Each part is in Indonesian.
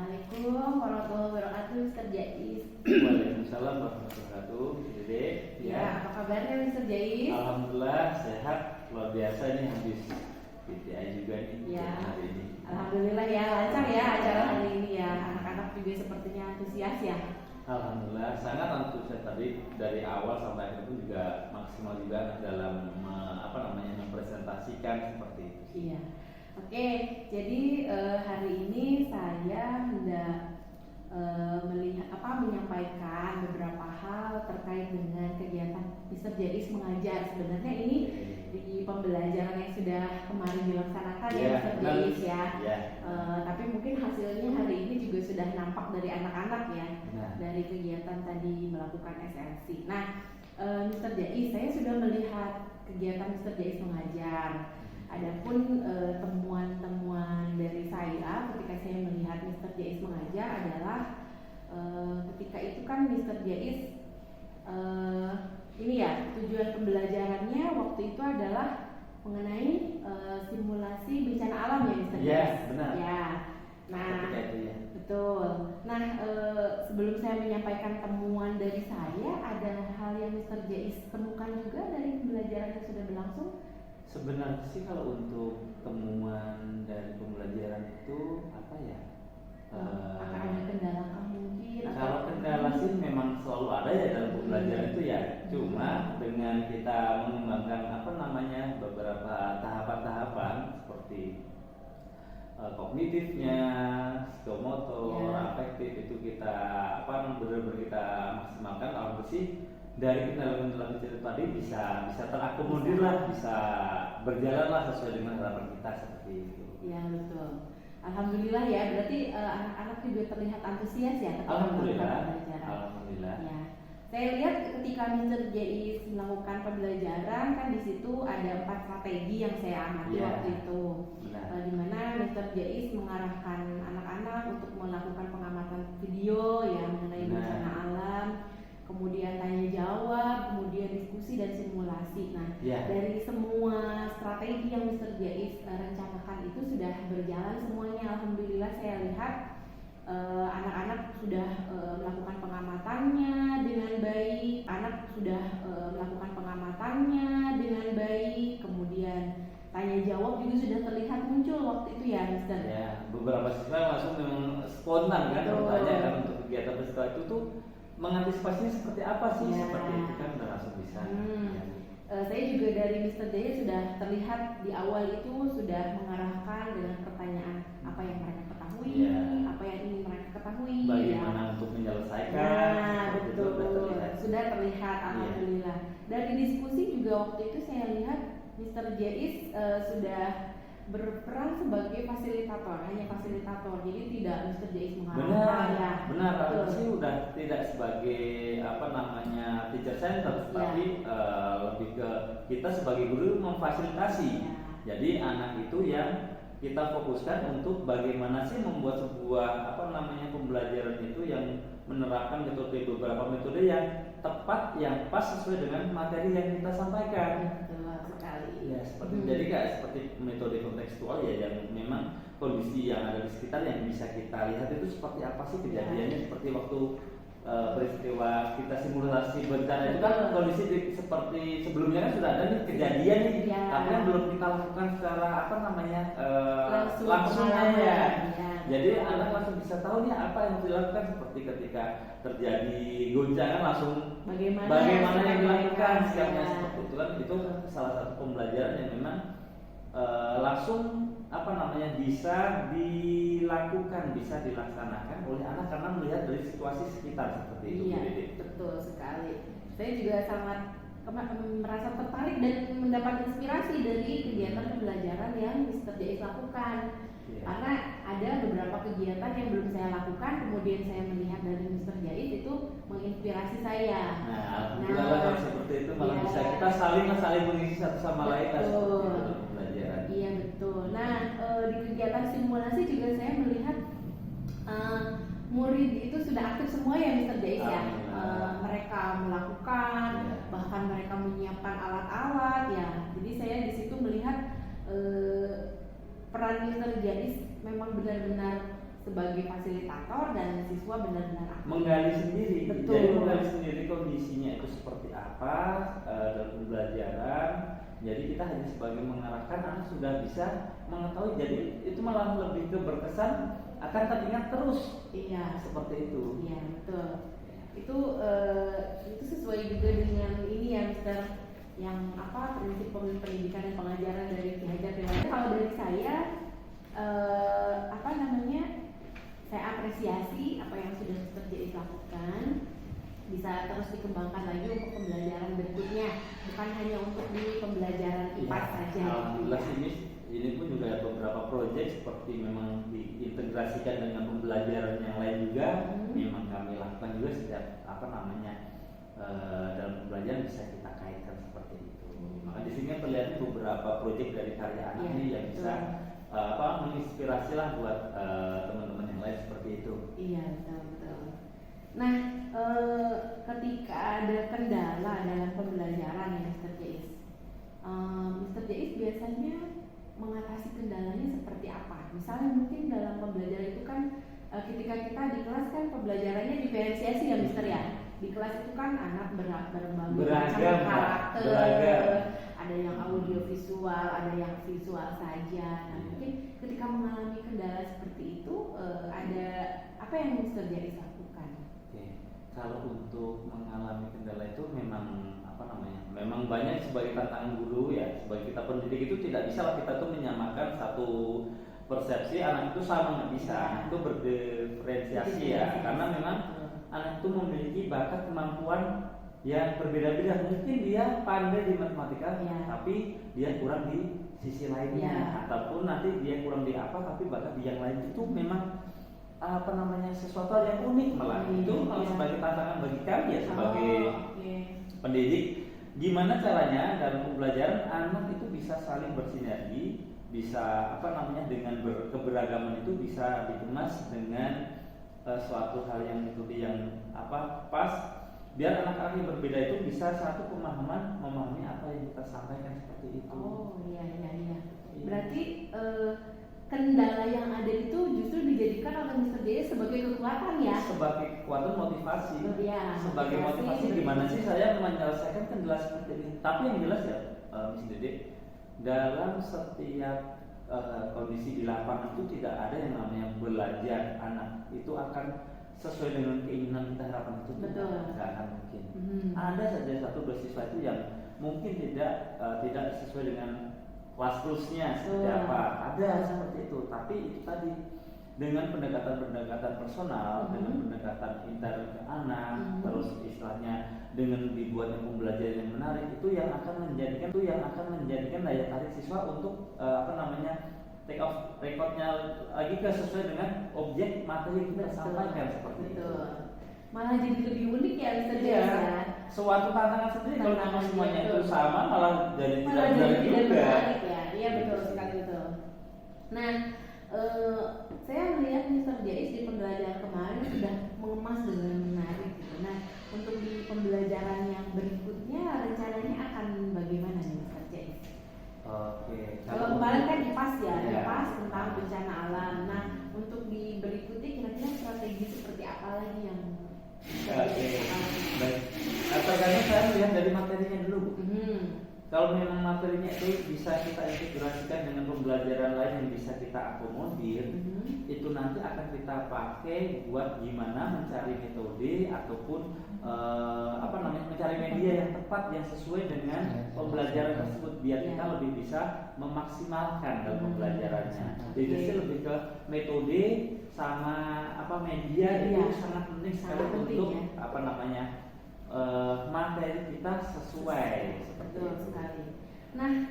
Assalamualaikum warahmatullahi wabarakatuh, Mr. Jais. Waalaikumsalam warahmatullahi wabarakatuh. Dede, Ya, apa kabarnya Mr. Jais? Alhamdulillah sehat, luar biasa nih habis PTI juga nih Ya, hari ini. Alhamdulillah ya, lancar ya acara hari ini ya. Anak-anak juga sepertinya antusias ya. Alhamdulillah sangat antusias tadi dari awal sampai akhir pun juga maksimal juga dalam mempresentasikan seperti itu. Iya. Oke, jadi hari ini saya hendak menyampaikan beberapa hal terkait dengan kegiatan Mr. Jais mengajar. Sebenarnya ini di pembelajaran yang sudah kemarin dilaksanakan ya Mr. Jais ya. Tapi mungkin hasilnya hari ini juga sudah nampak dari anak-anak ya, dari kegiatan tadi melakukan SLC. Nah, Mr. Jais, saya sudah melihat kegiatan Mr. Jais mengajar. Adapun temuan-temuan dari saya ketika saya melihat Mr. Jais mengajar adalah ketika itu kan Mr. Jais ini ya, tujuan pembelajarannya waktu itu adalah mengenai simulasi bencana alam ya Mr. Jais. Iya, benar. Ya. Nah, itu ya. Betul. Nah, sebelum saya menyampaikan temuan dari saya, ada hal yang Mr. Jais temukan juga dari pembelajaran yang sudah berlangsung? Sebenarnya sih kalau untuk temuan dari pembelajaran itu apa ya? Akan ada kendala kah mungkin? Kalau kendala sih memang selalu ada ya dalam pembelajaran itu ya. Cuma dengan kita mengembangkan beberapa tahapan-tahapan seperti kognitifnya, psikomotor, afektif itu kita benar-benar kita maksimalkan. Kalau bersih dari kendala-kendala kecil tadi bisa terakomodir lah, bisa berjalan lah sesuai dengan harapan kita seperti itu. Iya betul. Alhamdulillah ya, berarti anak-anak juga terlihat antusias ya ketika Alhamdulillah. melakukan pembelajaran. Alhamdulillah. Ya. Saya lihat ketika Mr. Jais melakukan pembelajaran kan di situ ada 4 strategi yang saya amati waktu itu. Di mana Mr. Jais mengarahkan anak-anak untuk melakukan pengamatan video ya mengenai bencana alam, kemudian tanya jawab, kemudian diskusi dan simulasi. Nah, dari semua strategi yang Mr. Jais rencanakan itu sudah berjalan semuanya. Alhamdulillah saya lihat anak-anak sudah melakukan pengamatannya dengan baik. Anak sudah melakukan pengamatannya dengan baik. Kemudian tanya jawab juga sudah terlihat muncul waktu itu ya, Mister. Ya, beberapa siswa langsung memang spontan kan bertanya kan untuk kegiatan peserta itu tuh mengantisipasinya seperti apa sih? Seperti itu kan udah langsung bisa. Saya juga dari Mr. Jaya sudah terlihat di awal itu sudah mengarahkan dengan pertanyaan apa yang mereka ketahui, apa yang ingin mereka ketahui, bagaimana untuk menyelesaikan. Nah, betul, sudah terlihat. Alhamdulillah. Dari diskusi juga waktu itu saya lihat Mr. Jais sudah berperan sebagai fasilitator, hanya fasilitator, jadi tidak Mr. Jais mengarahkan. Benar, sih udah tidak sebagai teacher center, tapi lebih ke kita sebagai guru memfasilitasi. Jadi anak itu yang kita fokuskan untuk bagaimana sih membuat sebuah pembelajaran itu yang menerapkan beberapa metode yang tepat, yang pas sesuai dengan materi yang kita sampaikan. Ya, jadi seperti metode kontekstual ya, yang memang kondisi yang ada di sekitar yang bisa kita lihat itu seperti apa sih kejadiannya. Seperti waktu peristiwa kita simulasi bencana itu kan kondisi seperti sebelumnya kan sudah ada nih kejadian nih, tapi kan belum kita lakukan secara langsung aja. Jadi anak langsung bisa tahu nih apa yang dilakukan, seperti ketika terjadi goncangan langsung bagaimana yang dilakukan sikapnya seperti itu kan. Itu salah satu pembelajaran yang memang langsung bisa dilakukan, bisa dilaksanakan oleh anak karena melihat dari situasi sekitar seperti itu. Iya, betul sekali. Saya juga sangat merasa tertarik dan mendapat inspirasi dari kegiatan pembelajaran yang Mr. Jais lakukan. Karena ada beberapa kegiatan yang belum saya lakukan, kemudian saya melihat dari Mr. Jais itu menginspirasi saya. Alhamdulillah kalau seperti itu malah bisa kita saling mengisi satu sama lain dalam pembelajaran. Iya betul. Nah, di kegiatan simulasi juga saya melihat murid itu sudah aktif semua ya Mr. Jais ya. Mereka melakukan, bahkan mereka menyiapkan alat-alat ya. Jadi saya di situ melihat peran Mr. Jais memang benar-benar sebagai fasilitator dan siswa benar-benar menggali sendiri. Betul. Jadi menggali sendiri kondisinya itu seperti apa dalam pembelajaran. Jadi kita hanya sebagai mengarahkan, anak sudah bisa mengetahui. Jadi itu malah lebih ke berkesan, akan teringat terus. Iya, seperti itu. Iya, betul. Itu sesuai juga dengan ini ya, Mister, yang prinsip pendidikan dan pengajaran dari Ki Hajar Dewantara. Kalau dari saya saya apresiasi apa yang sudah Mister Jais lakukan, bisa terus dikembangkan lagi untuk pembelajaran berikutnya, bukan hanya untuk di pembelajaran IPA saja. Alhamdulillah ini pun juga ada beberapa proyek seperti memang diintegrasikan dengan pembelajaran yang lain juga. Memang kami lakukan juga setiap dalam pembelajaran bisa kita kaitkan seperti itu. Maka di sini terlihat beberapa proyek dari karya anak ini yang bisa menginspirasi lah buat teman-teman yang lain seperti itu. Iya, betul. Nah, ketika ada kendala dalam pembelajaran ya Mr. Jais, Mr. Jais biasanya mengatasi kendalanya seperti apa? Misalnya mungkin dalam pembelajaran itu kan ketika kita di kelas kan pembelajarannya diferensiasi ya Mr. ya. Di kelas itu kan anak berbagai macam karakter, ada yang audio visual, ada yang visual saja. Nah, mungkin ketika mengalami kendala seperti itu, ada apa yang Mr. Jais lakukan? Kalau untuk mengalami kendala itu memang banyak sebagai tantangan guru ya, sebagai kita pendidik itu tidak bisa lah kita tuh menyamakan satu persepsi anak itu sama, nggak bisa. Anak itu berdiferensiasi ya, karena memang anak itu memiliki bakat kemampuan yang berbeda-beda. Mungkin dia pandai di matematika, tapi dia kurang di sisi lainnya, ataupun nanti dia kurang di tapi bakat di yang lain. Itu memang sesuatu yang unik malah. Itu malah sebagai tantangan bagi kami ya sebagai pendidik. Gimana caranya dalam pembelajaran anak itu bisa saling bersinergi, bisa dengan keberagaman itu bisa dikemas dengan suatu hal yang pas, biar anak-anak yang berbeda itu bisa satu pemahaman memahami apa yang kita sampaikan seperti itu. Berarti kendala yang ada itu justru dijadikan oleh Mr. Jais sebagai kekuatan ya? Sebagai kekuatan motivasi. Sebagai motivasi gimana sih saya menyelesaikan kendala seperti ini. Tapi yang jelas ya Miss Dede, dalam setiap kondisi di lapangan itu tidak ada yang namanya belajar anak itu akan sesuai dengan keinginan kita, harapan itu tidak akan mungkin. Ada saja satu dua siswa itu yang mungkin tidak sesuai dengan kelas plusnya seperti apa, ada seperti itu. Tapi itu tadi dengan pendekatan personal, dengan pendekatan intern ke anak, terus istilahnya dengan dibuatnya pembelajaran yang menarik, itu yang akan menjadikan daya tarik siswa untuk take off recordnya lagi sesuai dengan objek materi yang kita sampaikan seperti itu. Malah jadi lebih unik ya Mr. Jais ya. Suatu tantangan sendiri kalau memang semuanya itu sama malah jadi tidak menarik juga. Iya betul sekali, betul. Nah, saya melihat Mr. Jais di pembelajaran kemarin sudah mengemas dengan menarik gitu. Nah, untuk di pembelajaran yang berikutnya rencananya akan bagaimana nih Mr. Jais? Kalau kemarin kan IPAS IPAS tentang bencana alam. Nah, untuk di berikutnya kira-kira strategi seperti apa lagi yang baik. Tergantung saya melihat dari materinya dulu. Kalau memang materinya itu bisa kita integrasikan dengan pembelajaran lain yang bisa kita akomodir, itu nanti akan kita pakai buat gimana mencari metode ataupun mencari media yang tepat yang sesuai dengan pembelajaran tersebut biar kita lebih bisa memaksimalkan dalam pembelajarannya. Jadi lebih ke metode sama media itu sangat penting sekali untuk materi kita sesuai. Betul sekali. Nah,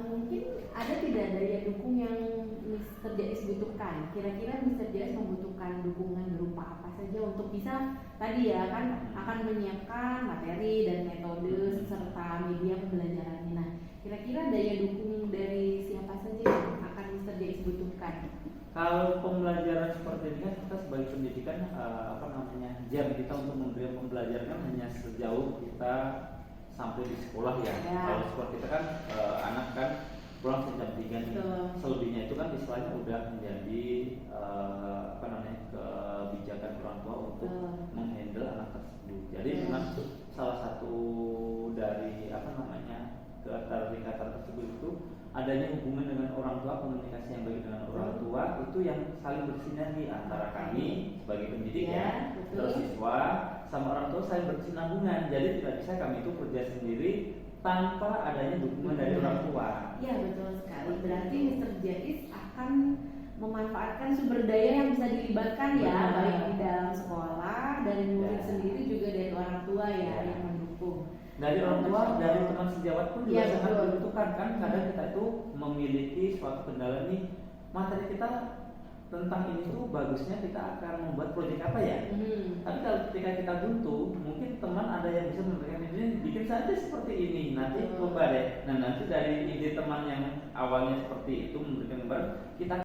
mungkin ada tidak daya dukung yang Mr. Jais butuhkan? Kira-kira Mr. Jais membutuhkan dukungan berupa apa saja untuk bisa tadi ya kan akan menyiapkan materi dan metode serta media pembelajarannya. Nah, kira-kira daya dukung dari siapa saja yang akan Mr. Jais butuhkan? Kalau pembelajaran seperti ini kan kita sebagai pendidikan jam kita untuk memberikan pembelajaran hanya sejauh kita sampai di sekolah ya. Kalau sekolah kita kan anak kan pulang jam 3 nih. Betul. Selebihnya itu kan istilahnya udah menjadi kebijakan orang tua untuk menghandle anak tersebut. Jadi memang salah satu dari keterikatan tersebut itu adanya hubungan dengan orang tua, komunikasi yang baik dengan orang tua itu yang saling bersinergi antara kami sebagai pendidik terus siswa sama orang tua saling berkesinambungan. Jadi tidak bisa kami itu kerja sendiri tanpa adanya dukungan dari orang tua. Iya betul sekali. Berarti Mr. Jais akan memanfaatkan sumber daya yang bisa dilibatkan ya, baik di dalam sekolah, dari murid sendiri juga dari orang tua ya yang mendukung. Dari orang tua, dari teman sejawat pun juga sangat membutuhkan kan. Kadang kita itu memiliki suatu kendala nih, materi kita tentang ini tuh bagusnya kita akan membuat proyek apa ya. Tapi kalau ketika kita buntu, mungkin teman ada yang bisa memberikan ide, bikin saja seperti ini, nanti coba deh. Nah nanti dari ide teman yang awalnya seperti itu memberikan gambar, kita